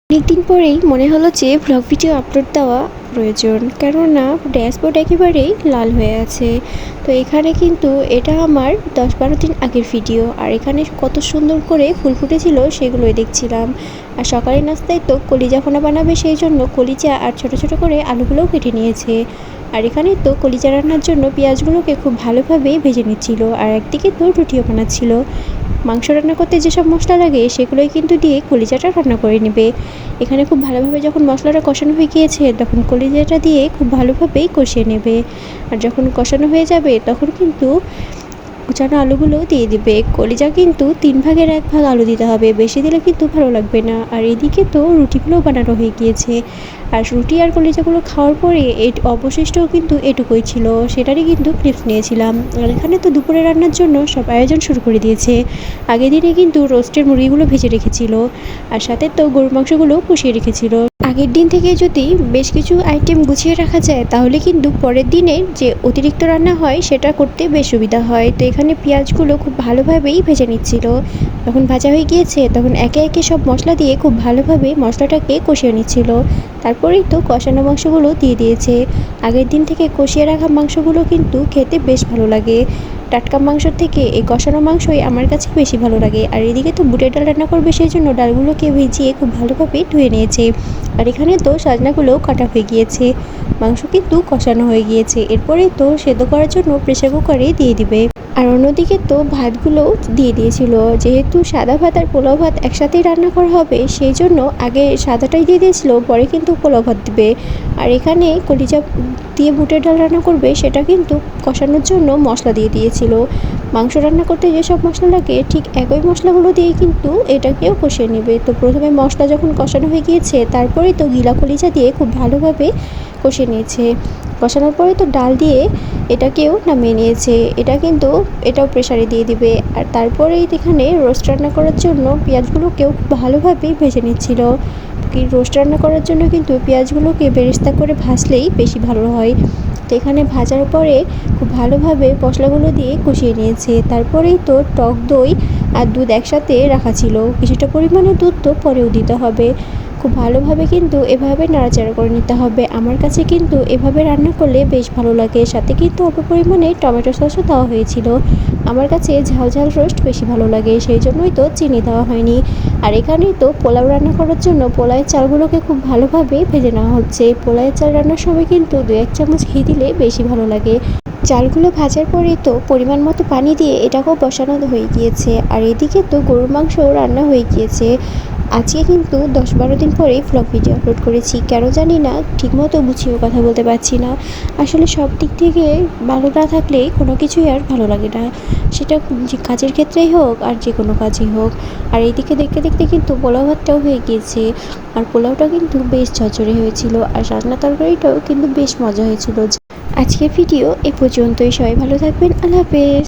অনেকদিন পরেই মনে হলো যে ভ্লগ ভিডিও আপলোড দেওয়া প্রয়োজন, কেননা ড্যাশবোর্ড একেবারেই লাল হয়ে আছে। তো এখানে কিন্তু এটা আমার 10-12 দিন আগের ভিডিও, আর এখানে কত সুন্দর করে ফুল ফুটেছিল সেগুলোই দেখছিলাম। আর সকালের নাস্তায় তো কলিজা ভুনা বানাবে, সেই জন্য কলিজা আর ছোট ছোট করে আলুগুলোও কেটে নিয়েছে। আর এখানে তো কলিজা রান্নার জন্য পেঁয়াজগুলোকে খুব ভালোভাবে ভেজে নিচ্ছিল, আর একদিকে তো রুটিও বানাচ্ছিল। মাংস রান্না করতে যেসব মশলা লাগে সেগুলোই কিন্তু দিয়ে কলিজাটা রান্না করে নেবে। এখানে খুব ভালোভাবে যখন মশলাটা কষানো হয়ে গিয়েছে তখন কলিজাটা দিয়ে খুব ভালোভাবেই কষিয়ে নেবে। আর যখন কষানো হয়ে যাবে তখন কিন্তু কুচানো আলুগুলোও দিয়ে দিবে। কলিজা কিন্তু 3 ভাগের 1 ভাগ আলু দিতে হবে, বেশি দিলে কিন্তু ভালো লাগবে না। আর এদিকে তো রুটিগুলোও বানানো হয়ে গিয়েছে, আর রুটি আর কলিজাগুলো খাওয়ার পরে অবশিষ্ট কিন্তু এটুকুই ছিল, সেটারই কিন্তু ক্লিপস নিয়েছিলাম। আর এখানে তো দুপুরে রান্নার জন্য সব আয়োজন শুরু করে দিয়েছে। আগের দিনে কিন্তু রোস্টের মুরগিগুলো ভেজে রেখেছিল, আর সাথে তো গরুর মাংসগুলো কষিয়ে রেখেছিল। আগের দিন থেকে যদি বেশ কিছু আইটেম গুছিয়ে রাখা যায় তাহলে কিন্তু পরের দিনে যে অতিরিক্ত রান্না হয় সেটা করতে বেশ সুবিধা হয়। তো এখানে পেঁয়াজগুলো খুব ভালোভাবেই ভেজে নিচ্ছিল। যখন ভাজা হয়ে গিয়েছে তখন একে একে সব মশলা দিয়ে খুব ভালোভাবে মশলাটাকে কষিয়ে নিচ্ছিল। তারপরেই তো কষানো মাংসগুলো দিয়ে দিয়েছে। আগের দিন থেকে কষিয়ে রাখা মাংসগুলো কিন্তু খেতে বেশ ভালো লাগে। টাটকা মাংসর থেকে এই কষানো মাংসই আমার কাছে বেশি ভালো লাগে। আর এদিকে তো বুটের ডাল রান্না করবে, সেই জন্য ডালগুলোকে ভিজিয়ে খুব ভালোভাবে ধুয়ে নিয়েছে। আর এখানে তো সাজনাগুলোও কাটা হয়ে গিয়েছে। মাংস কিন্তু কষানো হয়ে গিয়েছে, এরপরে তো সেদ্ধ করার জন্য প্রেসার কুকারে দিয়ে দিবে। আর অন্যদিকে তো ভাতগুলোও দিয়ে দিয়েছিল। যেহেতু সাদা ভাত আর পোলাও ভাত একসাথেই রান্না করা হবে, সেই জন্য আগে সাদাটাই দিয়ে দিয়েছিল, পরে কিন্তু পোলাও ভাত দিবে। আর এখানে কলিজা দিয়ে বুটের ডাল রান্না করবে, সেটা কিন্তু কষানোর জন্য মশলা দিয়ে দিয়েছিল। মাংস রান্না করতে যেসব মশলা লাগে ঠিক একই মশলাগুলো দিয়েই কিন্তু এটাকেও কষিয়ে নেবে। তো প্রথমে মশলা যখন কষানো হয়ে গিয়েছে তারপরেই তো গিলা কলিজা দিয়ে খুব ভালোভাবে কষিয়ে নিয়েছে। কষানোর পরে তো ডাল দিয়ে এটাকেও নামিয়ে নিয়েছে। এটাও প্রেসারে দিয়ে দিবে। আর তারপরেই এখানে রোস্ট রান্না করার জন্য পেঁয়াজগুলোকেও খুব ভালোভাবেই ভেজে নিচ্ছিল। রোস্ট রান্না করার জন্য কিন্তু পেঁয়াজগুলোকে বেরেস্তা করে ভাজলেই বেশি ভালো হয়। তো এখানে ভাজার পরে খুব ভালোভাবে মশলাগুলো দিয়ে কষিয়ে নিয়েছে। তারপরেই তো টক দই আর দুধ একসাথে রাখা ছিল, কিছুটা পরিমাণে দুধ তো পরেও দিতে হবে। খুব ভালোভাবে কিন্তু এভাবে নাড়াচাড়া করে নিতে হবে। আমার কাছে কিন্তু এভাবে রান্না করলে বেশ ভালো লাগে। সাথে কিন্তু অল্প পরিমাণে টমেটো সসও দেওয়া হয়েছিল। আমার কাছে ঝাল ঝাল রোস্ট বেশি ভালো লাগে, সেই জন্যই তো চিনি দেওয়া হয়নি। আর এখানেই তো পোলাও রান্না করার জন্য পোলাওয়ের চালগুলোকে খুব ভালোভাবে ভেজে নেওয়া হচ্ছে। পোলাওয়ের চাল রান্নার সময় কিন্তু 2-1 চামচ ঘি দিলে বেশি ভালো লাগে। চালগুলো ভাজার পরেই তো পরিমাণ মতো পানি দিয়ে এটাকেও বসানো হয়ে গিয়েছে। আর এদিকে তো গরুর মাংসও রান্না হয়ে গিয়েছে। আজকে কিন্তু 10-12 দিন পরেই ভ্লগ ভিডিও আপলোড করেছি, কেন জানি না ঠিকমতো গুছিয়েও কথা বলতে পারছি না। আসলে সব দিক থেকে ভালো না থাকলে কোনো কিছুই আর ভালো লাগে না, সেটা যে কাজের ক্ষেত্রেই হোক আর যে কোনো কাজই হোক। আর এইদিকে দেখতে দেখতে কিন্তু পোলাও ভাতটাও হয়ে গিয়েছে। আর পোলাওটা কিন্তু বেশ ঝরঝরে হয়েছিল, আর রান্না তরকারিটাও কিন্তু বেশ মজা হয়েছিল। আজকের ভিডিও এ পর্যন্তই। সবাই ভালো থাকবেন। আল্লাহ হাফেজ।